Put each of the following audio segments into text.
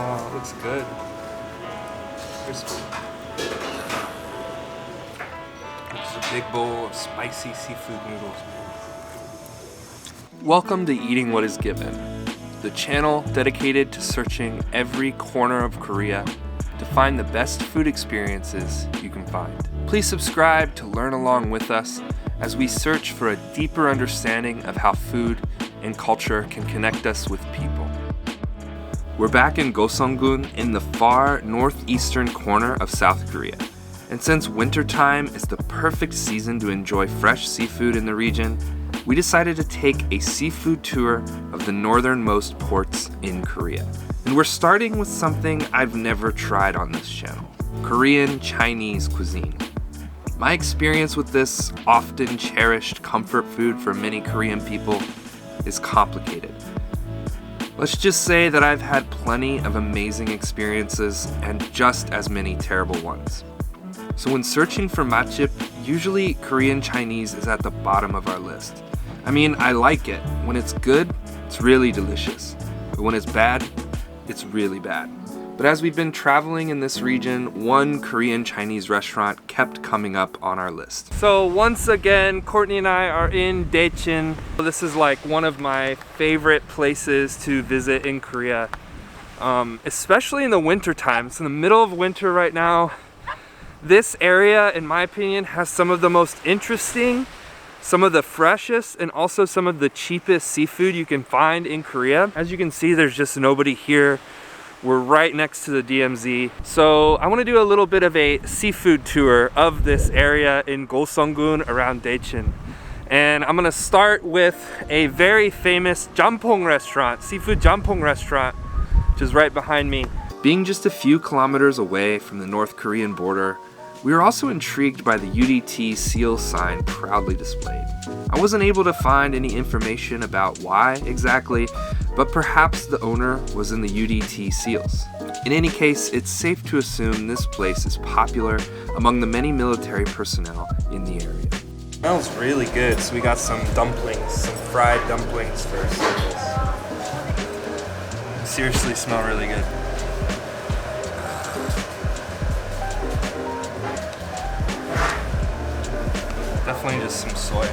Oh, looks good. Crispy. It's a big bowl of spicy seafood noodles. Welcome to Eating What Is Given, the channel dedicated to searching every corner of Korea to find the best food experiences you can find. Please subscribe to learn along with us as we search for a deeper understanding of how food and culture can connect us with people. We're back in Goseong-gun in the far northeastern corner of South Korea. And since wintertime is the perfect season to enjoy fresh seafood in the region, we decided to take a seafood tour of the northernmost ports in Korea. And we're starting with something I've never tried on this channel, Korean Chinese cuisine. My experience with this often cherished comfort food for many Korean people is complicated. Let's just say that I've had plenty of amazing experiences and just as many terrible ones. So when searching for matchip, usually Korean Chinese is at the bottom of our list. I mean, I like it. When it's good, it's really delicious. But when it's bad, it's really bad. But as we've been traveling in this region, one Korean Chinese restaurant kept coming up on our list. So once again, Courtney and I are in Daejeon. This is like one of my favorite places to visit in Korea, especially in the winter time. It's in the middle of winter right now. This area, in my opinion, has some of the most interesting, some of the freshest, and also some of the cheapest seafood you can find in Korea. As you can see, there's just nobody here. We're right next to the DMZ. So I want to do a little bit of a seafood tour of this area in Goseong-gun around Daejeon. And I'm gonna start with a very famous jampong restaurant, seafood jampong restaurant, which is right behind me. Being just a few kilometers away from the North Korean border, we were also intrigued by the UDT seal sign proudly displayed. I wasn't able to find any information about why exactly, but perhaps the owner was in the UDT seals. In any case, it's safe to assume this place is popular among the many military personnel in the area. Smells really good, so we got some dumplings, some fried dumplings for service. Seriously smell really good. Definitely just some soy.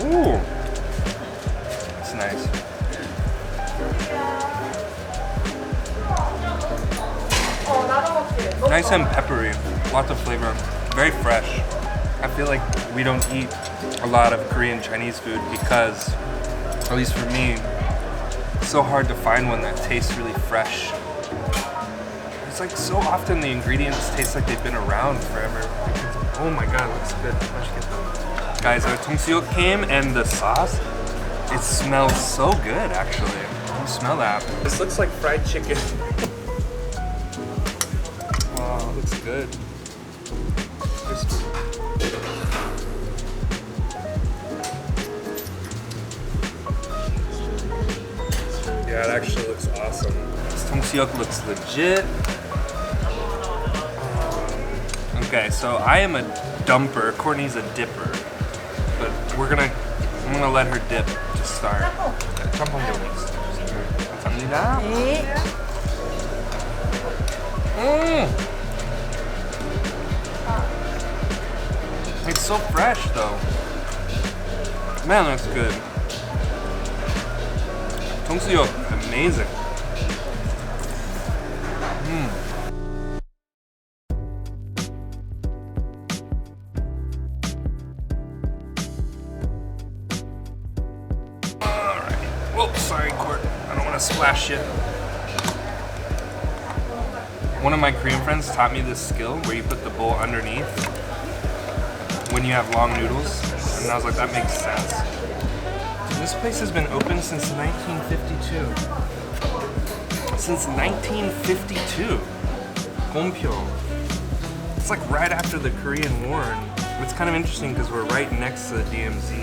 Ooh, it's nice. Nice and peppery, lots of flavor, very fresh. I feel like we don't eat a lot of Korean Chinese food because, at least for me, it's so hard to find one that tastes really fresh. It's like so often the ingredients taste like they've been around forever. Oh my god, it looks good. Guys, our tung-seok came and the sauce, it smells so good actually. You smell that. This looks like fried chicken. Wow, it looks good. Yeah, it actually looks awesome. This tung-seok looks legit. Okay, so I am a dumper, Courtney's a dipper, but I'm gonna let her dip to start. 감사합니다. It's so fresh though. Man, that's good. tung-seok, amazing. Sorry, Court. I don't want to splash you. One of my Korean friends taught me this skill where you put the bowl underneath when you have long noodles, and I was like, that makes sense. This place has been open since 1952. Since 1952. Gongpyo. It's like right after the Korean War, and it's kind of interesting because we're right next to the DMZ.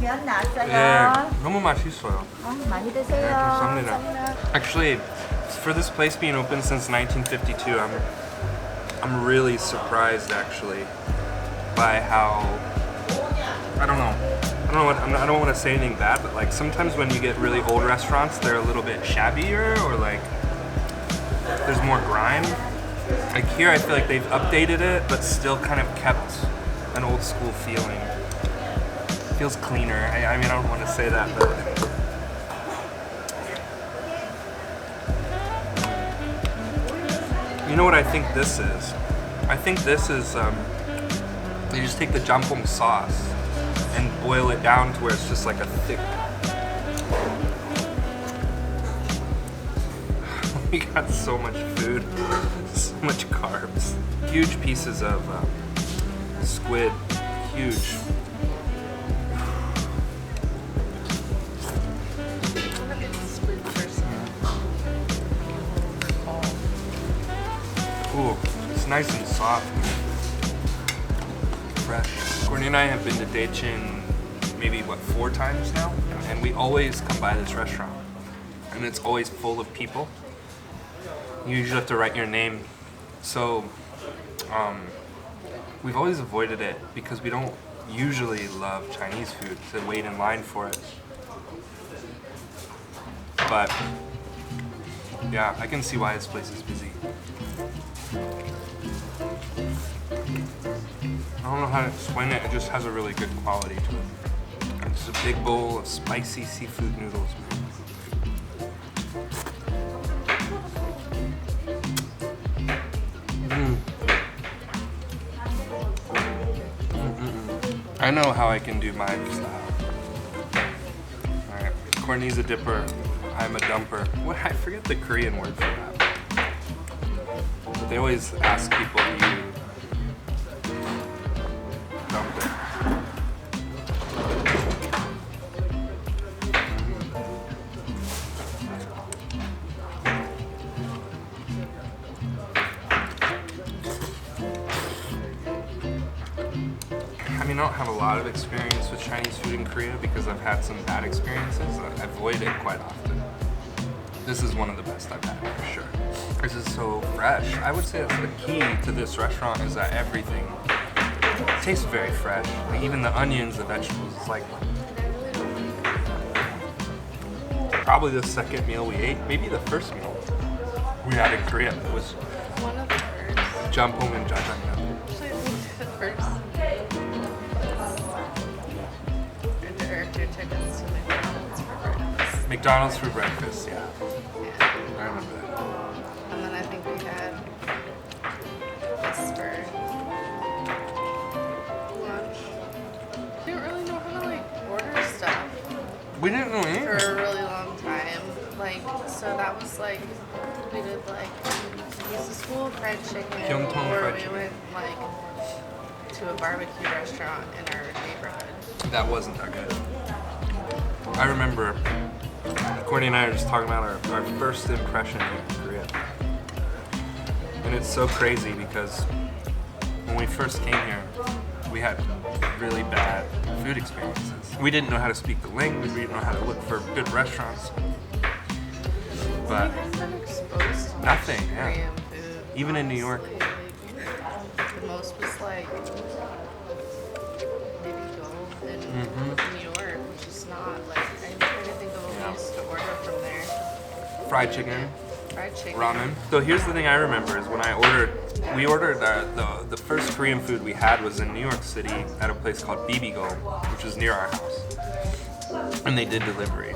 면 나왔어요. 네, 너무 맛있어요. 많이 드세요. 감사합니다. Actually, for this place being open since 1952, I'm really surprised actually by how I don't want to say anything bad, but like sometimes when you get really old restaurants, they're a little bit shabbier or like there's more grime. Like here, I feel like they've updated it, but still kind of kept an old school feeling. Feels cleaner. I mean, I don't want to say that, but you know what I think this is? I think this is they just take the jjampong sauce and boil it down to where it's just like a thick. We got so much food, so much carbs. Huge pieces of squid, huge. Ooh, it's nice and soft. Fresh. Courtney and I have been to Daejeon maybe, 4 times now? And we always come by this restaurant. And it's always full of people. You usually have to write your name. So, we've always avoided it because we don't usually love Chinese food to wait in line for it. But, yeah, I can see why this place is busy. I don't know how to explain it, it just has a really good quality to it. It's a big bowl of spicy seafood noodles. I know how I can do my style. Alright, Courtney's a dipper, I'm a dumper. What? I forget the Korean word for that. But they always ask people, do you dump it? I mean, I don't have a lot of experience with Chinese food in Korea because I've had some bad experiences. I avoid it quite often. This is one of the best I've had, for sure. This is so fresh. I would say that's the key to this restaurant is that everything tastes very fresh. Like even the onions, the vegetables, it's like probably the second meal we ate, maybe the first meal we had in Korea. It was one of the first. jjampong and jjajangmyeon. Actually, I think the first. Or 2 tickets to McDonald's for breakfast. McDonald's for breakfast, yeah. Yeah. I remember that. And then I think we had this for lunch. Didn't really know how to like order stuff We didn't know for either. a really long time. Like, so that was like, we did like piece of school fried chicken, Gyeongtong or fried we chicken. went like to a barbecue restaurant in our neighborhood. That wasn't that good. I remember Courtney and I were just talking about our first impression in Korea. And it's so crazy because when we first came here, we had really bad food experiences. We didn't know how to speak the language, we didn't know how to look for good restaurants. But You guys been exposed to nothing, much yeah. Korean food. Even in New York. honestly. Like, the most was like maybe Go in New York, which is not like I didn't think of what Yeah. we used to order from there. fried chicken, Fried chicken. ramen. So here's the thing I remember is when we ordered the first Korean food we had was in New York City at a place called Bibigo, which was near our house. And they did delivery.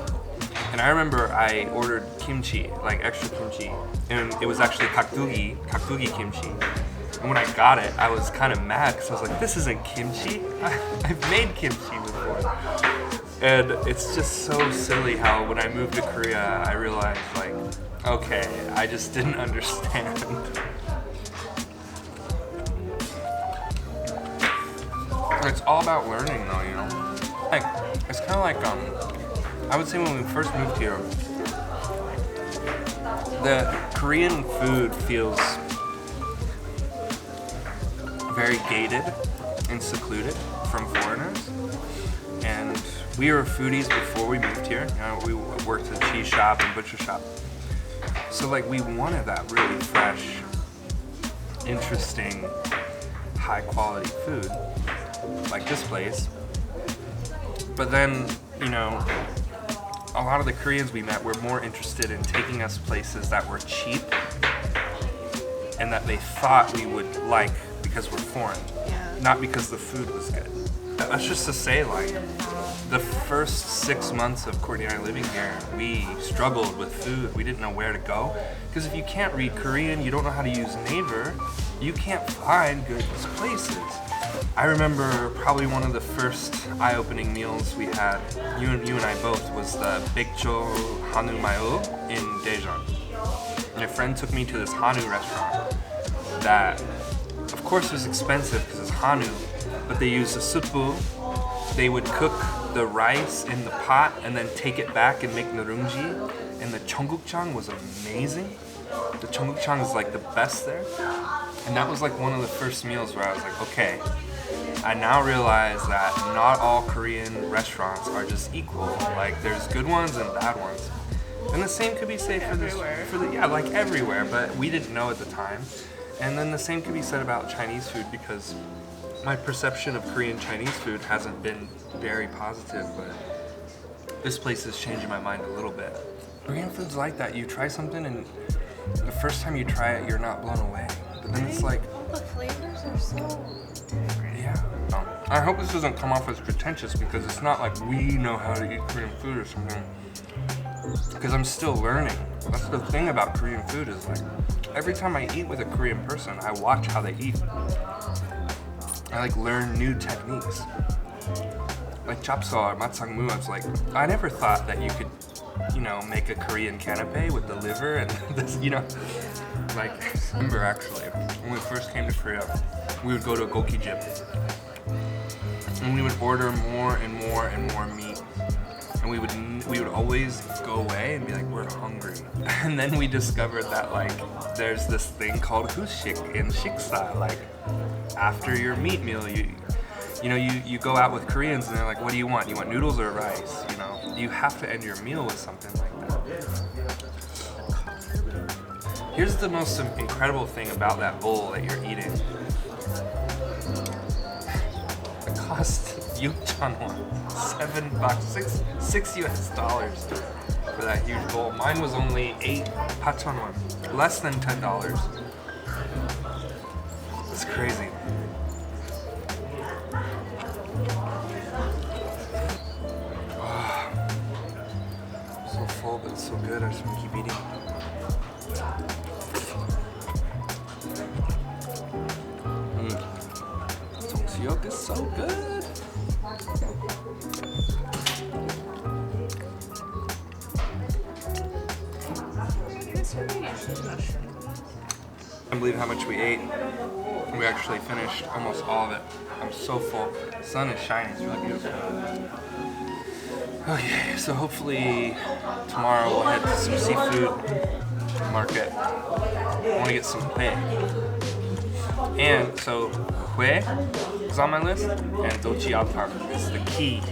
And I remember I ordered kimchi, like extra kimchi, and it was actually kakdugi kimchi. And when I got it, I was kind of mad because I was like, this isn't kimchi. I've made kimchi before. And it's just so silly how when I moved to Korea, I realized like, okay, I just didn't understand. It's all about learning though, you know? Like, it's kind of like, I would say when we first moved here, the Korean food feels very gated and secluded from foreigners. And we were foodies before we moved here. You know, we worked at a cheese shop and butcher shop. So like we wanted that really fresh, interesting, high quality food, like this place. But then, you know, a lot of the Koreans we met were more interested in taking us places that were cheap and that they thought we would like because we're foreign, not because the food was good. That's just to say, like, the first 6 months of Courtney and I living here, we struggled with food. We didn't know where to go. Because if you can't read Korean, you don't know how to use Naver, you can't find good places. I remember probably one of the first eye-opening meals we had, you and I both, was the Baekcho Hanu Mayo in Daejeon. And a friend took me to this Hanu restaurant that, of course, was expensive because it's Hanu, but they used a suppu. They would cook the rice in the pot and then take it back and make narungji. And the cheonggukjang was amazing. The cheonggukjang is like the best there. And that was like one of the first meals where I was like, okay, I now realize that not all Korean restaurants are just equal. Like there's good ones and bad ones. And the same could be said like everywhere, but we didn't know at the time. And then the same could be said about Chinese food, because my perception of Korean Chinese food hasn't been very positive, but this place is changing my mind a little bit. Korean food's like that. You try something and the first time you try it, you're not blown away. But then it's like... The flavors are so different. Yeah. I hope this doesn't come off as pretentious, because it's not like we know how to eat Korean food or something. Because I'm still learning. That's the thing about Korean food, is like, every time I eat with a Korean person, I watch how they eat. I like learn new techniques. Like chapseo or matsangmu, I was like, I never thought that you could, you know, make a Korean canapé with the liver and this, you know. Like, I remember actually, when we first came to Korea, we would go to a Goki gym. And we would order more and more and more meat. And we would always go away and be like, we're hungry. And then we discovered that like there's this thing called hushik in shiksa, like after your meat meal, you go out with Koreans and they're like, what do you want? You want noodles or rice? You know, you have to end your meal with something like that. Here's the most incredible thing about that bowl that you're eating. It cost $6 US for that huge bowl. Mine was only 8,000 won, less than $10. It's crazy. Oh, I'm so full, but it's so good. I just want to keep eating. Tongseok is so good. I can't believe how much we ate. We actually finished almost all of it. I'm so full. The sun is shining. It's really beautiful. Okay, so hopefully tomorrow we'll head to some seafood market. I want to get some hue. And so hue is on my list, and dochi altar is the key